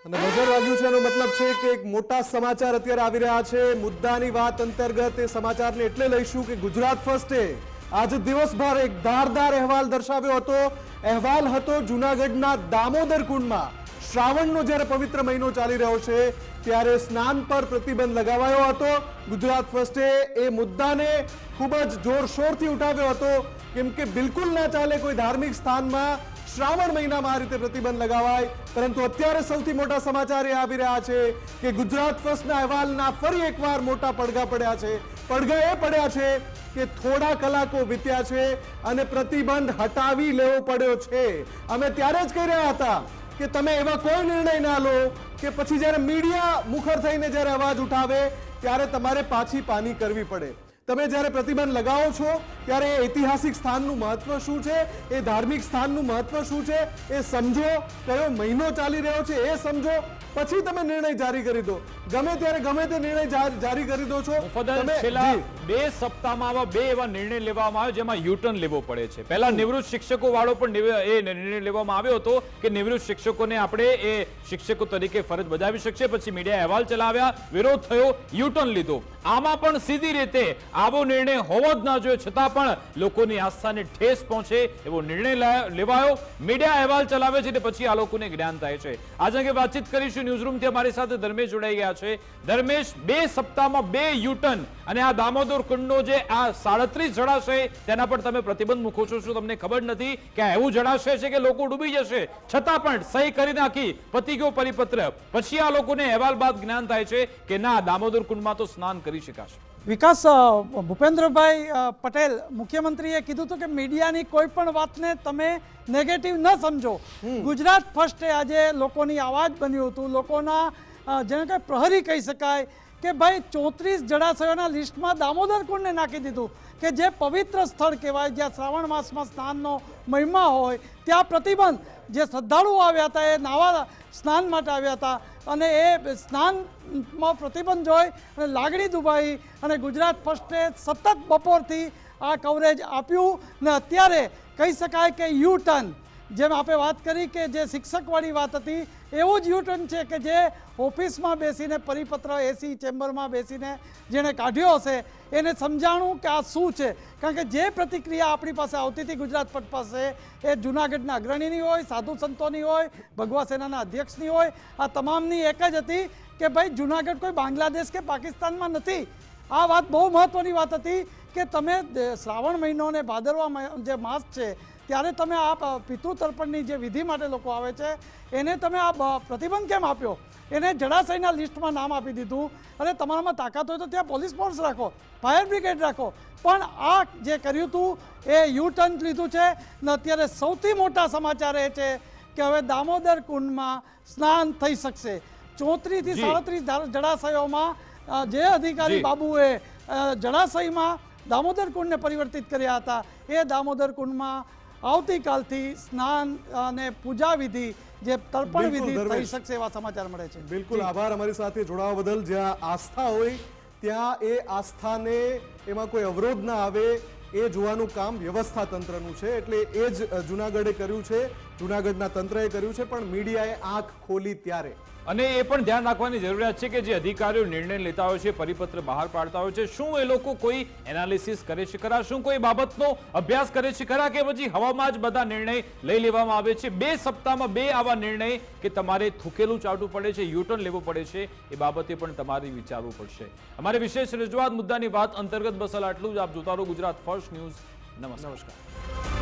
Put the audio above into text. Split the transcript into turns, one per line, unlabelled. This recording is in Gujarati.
અને બજાર વાગ્યું છે એનો મતલબ છે કે એક મોટા સમાચાર અત્યારે આવી રહ્યા છે મુદ્દાની વાત અંતર્ગત એ સમાચારને એટલે લઈશું કે ગુજરાત ફર્સ્ટે આજે દિવસભર એક ધારદાર અહેવાલ દર્શાવ્યો હતો। અહેવાલ હતો જૂનાગઢના દામોદર કુંડમાં શ્રાવણનો જ્યારે પવિત્ર મહિનો ચાલી રહ્યો છે ત્યારે સ્નાન પર પ્રતિબંધ લગાવાયો હતો। ગુજરાત ફર્સ્ટે એ મુદ્દાને ખૂબ જ જોરશોરથી ઉઠાવ્યો હતો કેમ કે બિલકુલ ના ચાલે કોઈ ધાર્મિક સ્થાનમાં શ્રાવણ મહિનામાં આ રીતે પ્રતિબંધ લગાવાય। પરંતુ અત્યારે સૌથી મોટા સમાચાર એ આવી રહ્યા છે કે ગુજરાત ફર્સ્ટના અહેવાલના ફરી એકવાર મોટા પડઘા પડ્યા છે। પડઘા એ પડ્યા છે કે થોડા કલાકો વીત્યા છે અને પ્રતિબંધ હટાવી લેવો પડ્યો છે। અમે ત્યારે જ કહી રહ્યા હતા કે તમે એવા કોઈ નિર્ણય ના લો કે પછી જ્યારે મીડિયા મુખર થઈને જ્યારે અવાજ ઉઠાવે ત્યારે તમારે પાછી પાની કરવી પડે। તમે જ્યારે પ્રતિબંધ લગાવો છો ત્યારે ઐતિહાસિક સ્થાનનું મહત્વ શું છે, એ ધાર્મિક સ્થાનનું મહત્વ શું છે એ સમજો, કયો મહિનો ચાલી રહ્યો છે એ સમજો, પછી તમે નિર્ણય જારી કરી દો। ગમે ત્યારે ગમે તે નિર્ણય જારી કરી દો છો।
છેલ્લા 2 સપ્તાહમાં આવા 2 એવા નિર્ણય લેવામાં આવ્યો જેમાં યુટર્ન લેવો પડે છે। પહેલા નિવૃત્ત શિક્ષકો વાળો પણ એ નિર્ણય લેવામાં આવ્યો હતો કે નિવૃત્ત શિક્ષકોને આપણે એ શિક્ષકો તરીકે ફરજ બજાવી શકશે। પછી મીડિયા અહેવાલ ચલાવ્યા, વિરોધ થયો, યુટર્ન લીધો। આમાં પણ સીધી રીતે આવો નિર્ણય હોવો જ ના જોઈએ, છતાં પણ લોકોની આસ્થાને ઠેસ પહોંચે એવો નિર્ણય લેવાયો। મીડિયા અહેવાલ ચલાવે છે એટલે પછી આ લોકોને જ્ઞાન થાય છે। આજે અંગે વાતચીત કરીશું ન્યૂઝરૂમથી અમારી સાથે ધર્મેશ જોડાઈ ગયા છે। ધર્મેશ, 2 સપ્તાહમાં 2 યુટર્ન અને આ દામોદર કુંડનો જે આ 37 જળાશય તેના પર તમે પ્રતિબંધ મૂકો છો, શું તમને ખબર નથી કે આ એવું જળાશય છે કે લોકો ડૂબી જશે, છતાં પણ સહી કરી નાખી, પતી ગયો પરિપત્ર, પછી આ લોકોને અહેવાલ બાદ જ્ઞાન થાય છે કે ના, દામોદર કુંડમાં તો સ્નાન કરી શકાશે?
વિકાસ, ભૂપેન્દ્રભાઈ પટેલ મુખ્યમંત્રીએ કીધું હતું કે મીડિયાની કોઈ પણ વાતને તમે નેગેટિવ ન સમજો। ગુજરાત ફર્સ્ટે આજે લોકોની આવાજ બન્યું હતું, લોકોના જેને કંઈ પ્રહરી કહી શકાય કે ભાઈ 34 જળાશયોના લિસ્ટમાં દામોદર કુંડને નાખી દીધું કે જે પવિત્ર સ્થળ કહેવાય, જ્યાં શ્રાવણ માસમાં સ્નાનનો મહિમા હોય ત્યાં પ્રતિબંધ, જે શ્રદ્ધાળુઓ આવ્યા હતા એ નાવા સ્નાન માટે આવ્યા હતા અને એ સ્નાનમાં પ્રતિબંધ જોઈ અને લાગણી દુભાઈ અને ગુજરાત ફર્સ્ટે સતત બપોરથી આ કવરેજ આપ્યું ને અત્યારે કહી શકાય કે યુ ટર્ન, જેમ આપણે વાત કરી કે જે શિક્ષકવાળી વાત હતી એવું જ યુટર્ન છે કે જે ઓફિસમાં બેસીને પરિપત્ર એસી ચેમ્બરમાં બેસીને જેણે કાઢ્યો હશે એને સમજાણું કે આ શું છે। કારણ કે જે પ્રતિક્રિયા આપણી પાસે આવતી હતી ગુજરાત ફર્સ્ટ પાસે એ જૂનાગઢના અગ્રણીની હોય, સાધુ સંતોની હોય, ભગવા સેનાના અધ્યક્ષની હોય, આ તમામની એક જ હતી કે ભાઈ જૂનાગઢ કોઈ બાંગ્લાદેશ કે પાકિસ્તાનમાં નથી। આ વાત બહુ મહત્ત્વની વાત હતી કે તમે શ્રાવણ મહિનો અને ભાદરવા જે માસ છે ત્યારે તમે આ પિતૃતર્પણની જે વિધિ માટે લોકો આવે છે એને તમે આ પ્રતિબંધ કેમ આપ્યો? એને જળાશયના લિસ્ટમાં નામ આપી દીધું અને તમારામાં તાકાત હોય તો ત્યાં પોલીસ ફોર્સ રાખો, ફાયર બ્રિગેડ રાખો, પણ આ જે કર્યું હતું એ યુ ટર્ન લીધું છે ને અત્યારે સૌથી મોટા સમાચાર એ છે કે હવે દામોદર કુંડમાં સ્નાન થઈ શકશે। 34 થી 37 જળાશયોમાં જે અધિકારી બાબુએ જળાશયમાં દામોદર કુંડને પરિવર્તિત કર્યા હતા એ દામોદર કુંડમાં આવતીકાલથી સ્નાન અને પૂજા વિધિ, જે તર્પણ વિધિ થઈ શકશે એવા સમાચાર મળે છે।
બિલકુલ, આભાર અમારી સાથે જોડાવા બદલ। જ્યાં આસ્થા હોય ત્યાં એ આસ્થાને એમાં કોઈ અવરોધ ના આવે એ જોવાનું કામ વ્યવસ્થા તંત્રનું છે, એટલે એ જ જૂનાગઢે કર્યું છે, જૂનાગઢના તંત્રએ કર્યું છે, પણ મીડિયાએ આંખ ખોલી ત્યારે।
અને એ પણ ધ્યાન રાખવાની જરૂરિયાત છે કે જે અધિકારીઓ નિર્ણય લેતા હોય છે, પરિપત્ર બહાર પાડતા હોય છે, શું એ લોકો કોઈ એનાલિસિસ કરે છે ખરા? શું કોઈ બાબતનો અભ્યાસ કરે છે ખરા કે પછી હવામાં જ બધા નિર્ણય લઈ લેવામાં આવે છે? 2 સપ્તાહમાં 2 આવા નિર્ણય કે તમારે થૂકેલું ચાટવું પડે છે, યુટર્ન લેવું પડે છે, એ બાબતે પણ તમારે વિચારવું પડશે। અમારે વિશેષ રજૂઆત મુદ્દાની વાત અંતર્ગત બસ આટલું જ। આપ જોતા રહો ગુજરાત ફર્સ્ટ ન્યૂઝ। નમસ્કાર।